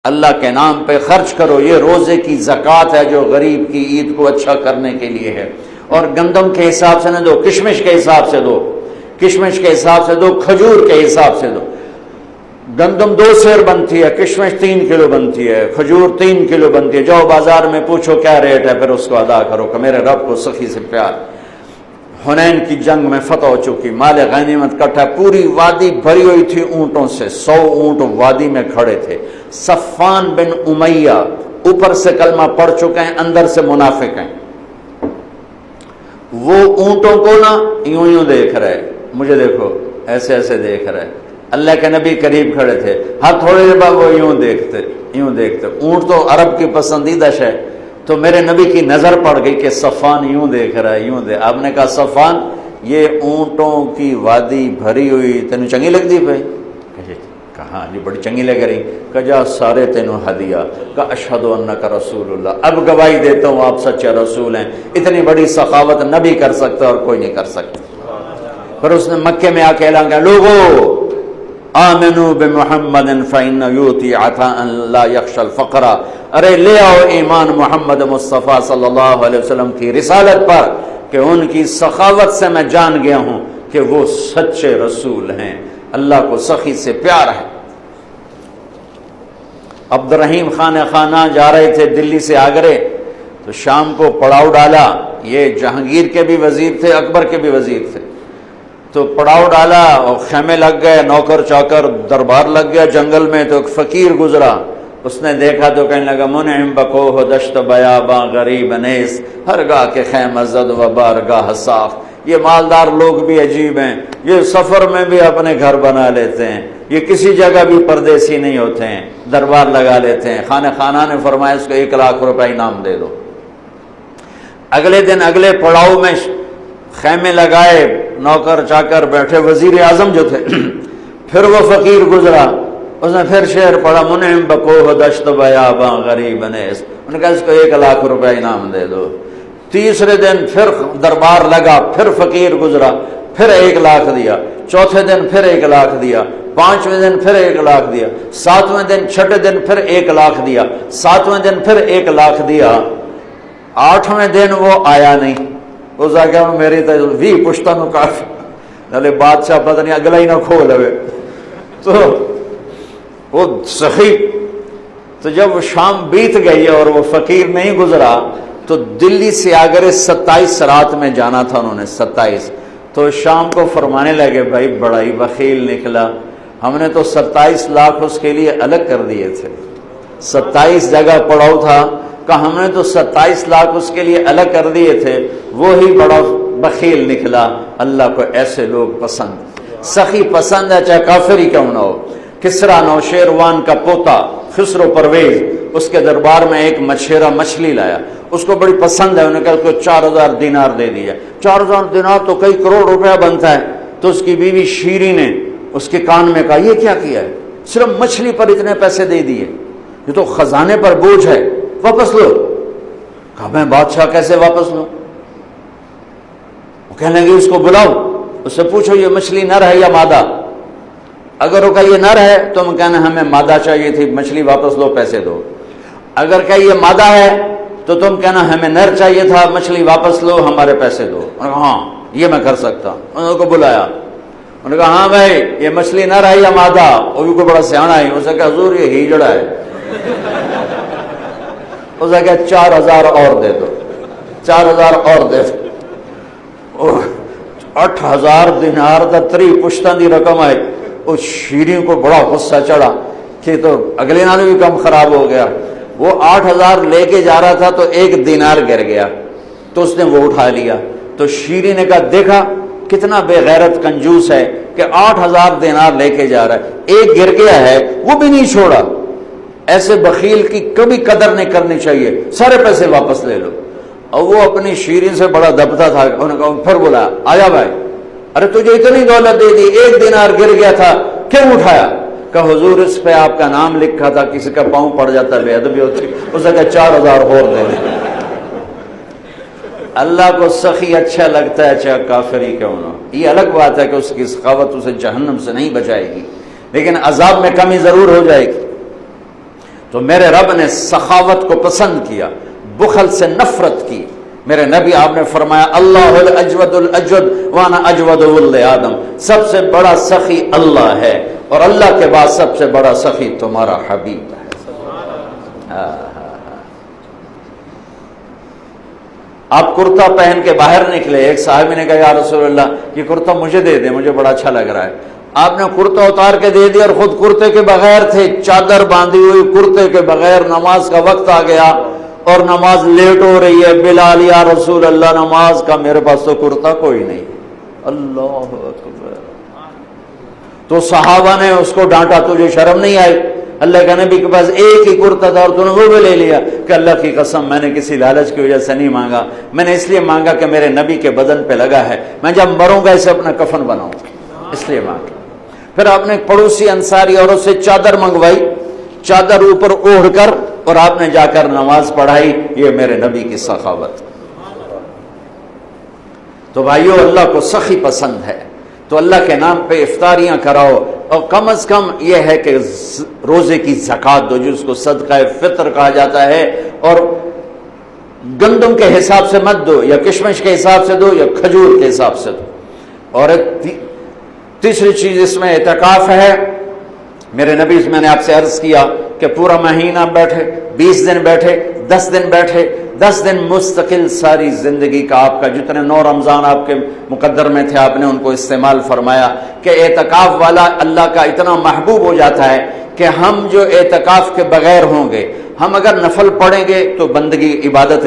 اللہ کے نام پہ خرچ کرو، یہ روزے کی زکوٰۃ ہے جو غریب کی عید کو اچھا کرنے کے لیے ہے۔ اور گندم کے حساب سے نہ دو، کشمش کے حساب سے دو، کشمش کے حساب سے دو، کھجور کے حساب سے دو۔ گندم 2 سیر بنتی ہے، کشمش 3 کلو بنتی ہے، کھجور 3 کلو بنتی ہے۔ جاؤ بازار میں پوچھو کیا ریٹ ہے، پھر اس کو ادا کرو کہ میرے رب کو سخی سے پیار۔ حنین کی جنگ میں فتح ہو چکی، مال غنیمت کٹھا، پوری وادی بھری ہوئی تھی اونٹوں سے، 100 اونٹ وادی میں کھڑے تھے۔ صفان بن امیہ اوپر سے کلمہ پڑھ چکے ہیں، اندر سے منافق ہیں۔ وہ اونٹوں کو نا یوں یوں دیکھ رہے، مجھے دیکھو ایسے ایسے دیکھ رہے۔ اللہ کے نبی قریب کھڑے تھے، ہر تھوڑے دیر بعد وہ یوں دیکھتے یوں دیکھتے۔ اونٹ تو عرب کی پسندیدہ ہے، تو میرے نبی کی نظر پڑ گئی کہ صفان یوں دیکھ رہا ہے، یوں دیکھ۔ آپ نے کہا صفان یہ اونٹوں کی وادی بھری ہوئی تینوں چنگی لگ دی بھائی؟ کہاں جی بڑی چنگی لگ رہی۔ کہا جا سارے تینوں ہدیہ۔ کہا اشہد انک رسول اللہ، اب گواہی دیتا ہوں آپ سچے رسول ہیں۔ اتنی بڑی سخاوت نبی کر سکتا اور کوئی نہیں کر سکتا۔ پھر اس نے مکے میں آ کے اعلان کیا، لوگو آمنوا بمحمد فإنه یؤتی عطاء لا یخشى الفقر۔ ارے لے آؤ ایمان محمد مصطفیٰ صلی اللہ علیہ وسلم کی رسالت پر کہ ان کی سخاوت سے میں جان گیا ہوں کہ وہ سچے رسول ہیں، اللہ کو سخی سے پیار ہے۔ عبد الرحیم خانہ جا رہے تھے دلی سے آگرے، تو شام کو پڑاؤ ڈالا۔ یہ جہانگیر کے بھی وزیر تھے، اکبر کے بھی وزیر تھے۔ تو پڑاؤ ڈالا اور خیمے لگ گئے، نوکر چاکر دربار لگ گیا جنگل میں۔ تو ایک فقیر گزرا، اس نے دیکھا تو کہنے لگا منعم بکوہ دشت بیاباں غریب نیس، ہر گاہ کے خیمہ زد و بارگاہ صاف۔ یہ مالدار لوگ بھی عجیب ہیں، یہ سفر میں بھی اپنے گھر بنا لیتے ہیں، یہ کسی جگہ بھی پردیسی نہیں ہوتے ہیں، دربار لگا لیتے ہیں۔ خانہ نے فرمایا اس کو 1 لاکھ روپے انعام دے دو۔ اگلے دن اگلے پڑاؤ میں خیمے لگائے، نوکر چاکر بیٹھے، وزیر اعظم جو تھے۔ پھر وہ فقیر گزرا، اس نے پھر شعر پڑھا منعم بکوہ دشت بیاباں غریب نیس، انہوں نے کہا اس کو 1 لاکھ روپے انعام دے دو۔ تیسرے دن پھر دربار لگا، پھر فقیر گزرا، پھر 1 لاکھ دیا۔ چوتھے دن پھر 1 لاکھ دیا۔ 5ویں دن پھر 1 لاکھ دیا۔ 7ویں دن چھٹے دن پھر 1 لاکھ دیا۔ 7ویں دن پھر 1 لاکھ دیا۔ 8ویں دن وہ آیا نہیں، وہ جا کے میری بھی پشتہ نو کافی نلے بادشاہ پتہ نہیں اگلا ہی نہ کھو لوے۔ تو وہ سخی، تو جب شام بیت گئی اور وہ فقیر نہیں گزرا تو دلی سے آگرے 27 رات میں جانا تھا انہوں نے، 27۔ تو شام کو فرمانے لگے بھائی بڑا ہی بخیل نکلا، ہم نے تو 27 لاکھ اس کے لیے الگ کر دیے تھے، 27 جگہ پڑاؤ تھا، کہ ہم نے تو 27 لاکھ اس کے لیے الگ کر دیے تھے، وہی بڑا بخیل نکلا۔ اللہ کو ایسے لوگ پسند، سخی پسند ہے چاہے کافر ہی کیوں نہ ہو۔ کسرا نوشیروان کا پوتا خسرو پرویز، اس کے دربار میں ایک مچھیرا مچھلی لایا، اس کو بڑی پسند ہے، انہوں نے کہا اس کو 4000 دینار دے دیا۔ 4000 دینار تو کئی کروڑ روپیہ بنتا ہے۔ تو اس کی بیوی شیری نے اس کے کان میں کہا یہ کیا کیا ہے، صرف مچھلی پر اتنے پیسے دے دیے، یہ تو خزانے پر بوجھ ہے، واپس لو۔ کہا میں بادشاہ کیسے واپس لوں؟ وہ کہنے لگے اس کو بلاؤ، اس سے پوچھو یہ مچھلی نر ہے یا مادہ؟ اگر وہ کہا یہ نر ہے تو ہم کہنا ہمیں مادہ چاہیے تھی، مچھلی واپس لو، پیسے دو۔ اگر کہ یہ مادہ ہے تو تم کہنا ہمیں نر چاہیے تھا، مچھلی واپس لو، ہمارے پیسے دو۔ انہوں نے کہا ہاں یہ میں کر سکتا ہوں۔ انہوں کو بلایا، انہوں نے کہا ہاں بھائی یہ مچھلی نر ہے یا مادہ؟ وہ بھی کوئی بڑا سیاںا ہے، اسے کہا حضور یہ ہیجڑا ہے۔ اسے کہا 4000 اور دے دو، 4000 اور دے دو۔ 8000 دینار دا 3 پشتاں دی رقم آئی۔ اس شیریں کو بڑا غصہ چڑھا کہ تو اگلے نال بھی کم خراب ہو گیا۔ وہ 8000 لے کے جا رہا تھا تو 1 دینار گر گیا، تو اس نے وہ اٹھا لیا۔ تو شیریں نے کہا دیکھا کتنا بے غیرت کنجوس ہے کہ 8000 دینار لے کے جا رہا ہے، 1 گر گیا ہے وہ بھی نہیں چھوڑا۔ ایسے بخیل کی کبھی قدر نہیں کرنی چاہیے، سارے پیسے واپس لے لو۔ اور وہ اپنی شیریں سے بڑا دبتا تھا، انہوں نے کہا پھر بولا آیا بھائی، ارے تجھے اتنی دولت دے دی، 1 دینار گر گیا تھا کیوں اٹھایا؟ کہ حضور اس پہ آپ کا نام لکھا تھا، کسی کا پاؤں پڑ جاتا بے ادبی ہوتی، اسے کہا 4000 اور دے دیں۔ اللہ کو سخی اچھا لگتا ہے چاہے کافر ہی کیوں نہ۔ یہ الگ بات ہے کہ اس کی سخاوت اسے جہنم سے نہیں بچائے گی، لیکن عذاب میں کمی ضرور ہو جائے گی۔ تو میرے رب نے سخاوت کو پسند کیا، بخل سے نفرت کی۔ میرے نبی آپ نے فرمایا اللہ الاجود الاجود وانا اجود ولد آدم، سب سے بڑا سخی اللہ ہے اور اللہ کے بعد سب سے بڑا سخی تمہارا حبیب ہے۔ آپ کرتا پہن کے باہر نکلے، ایک صحابی نے کہا یا رسول اللہ یہ کرتا مجھے دے دیں، مجھے بڑا اچھا لگ رہا ہے۔ آپ نے کرتا اتار کے دے دیا اور خود کرتے کے بغیر تھے، چادر باندھی ہوئی کرتے کے بغیر، نماز کا وقت آ گیا اور نماز لیٹ ہو رہی ہے۔ بلال یا رسول اللہ نماز کا، میرے پاس تو کرتا کوئی نہیں۔ اللہ اکبر۔ تو صحابہ نے اس کو ڈانٹا، تجھے شرم نہیں آئی؟ اللہ کے نبی کے پاس ایک ہی کرتا تھا اور تو نے وہ بھی لے لیا۔ کہ اللہ کی قسم میں نے کسی لالچ کی وجہ سے نہیں مانگا، میں نے اس لیے مانگا کہ میرے نبی کے بدن پہ لگا ہے، میں جب مروں گا اسے اپنا کفن بناؤں، اس لیے مانگا۔ پھر آپ نے پڑوسی انصاری عورت سے چادر منگوائی، چادر اوپر اوڑھ کر، اور آپ نے جا کر نماز پڑھائی۔ یہ میرے نبی کی سخاوت۔ تو بھائیو اللہ کو سخی پسند ہے، تو اللہ کے نام پہ افطاریاں کراؤ، اور کم از کم یہ ہے کہ روزے کی زکوٰۃ دو، جس کو صدقہ فطر کہا جاتا ہے، اور گندم کے حساب سے مت دو، یا کشمش کے حساب سے دو، یا کھجور کے حساب سے دو۔ اور ایک تیسری چیز اس میں اعتکاف ہے۔ میرے نبی میں نے آپ سے عرض کیا کہ پورا مہینہ بیٹھے، 20 دن بیٹھے، 10 دن بیٹھے، 10 دن مستقل ساری زندگی کا آپ کا جتنے 9 رمضان آپ کے مقدر میں تھے آپ نے ان کو استعمال فرمایا کہ اعتکاف والا اللہ کا اتنا محبوب ہو جاتا ہے کہ ہم جو اعتکاف کے بغیر ہوں گے، ہم اگر نفل پڑھیں گے تو بندگی عبادت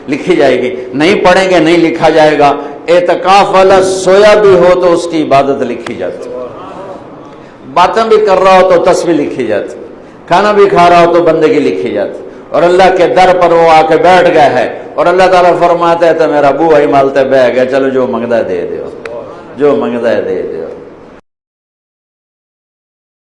لکھی جائے گی، نہیں پڑھیں گے نہیں لکھا جائے گا۔ اعتکاف والا سویا بھی ہو تو اس کی عبادت لکھی جاتی، باتیں بھی کر رہا ہو تو تسبیح لکھی جاتی، کھانا بھی کھا رہا ہو تو بندگی لکھی جاتی۔ اور اللہ کے در پر وہ آ کے بیٹھ گیا ہے اور اللہ تعالیٰ فرماتے ہے تو میرا بو آئی مالتے بہ گیا، چلو جو منگتا ہے دے دیو، جو منگتا ہے دے دیو۔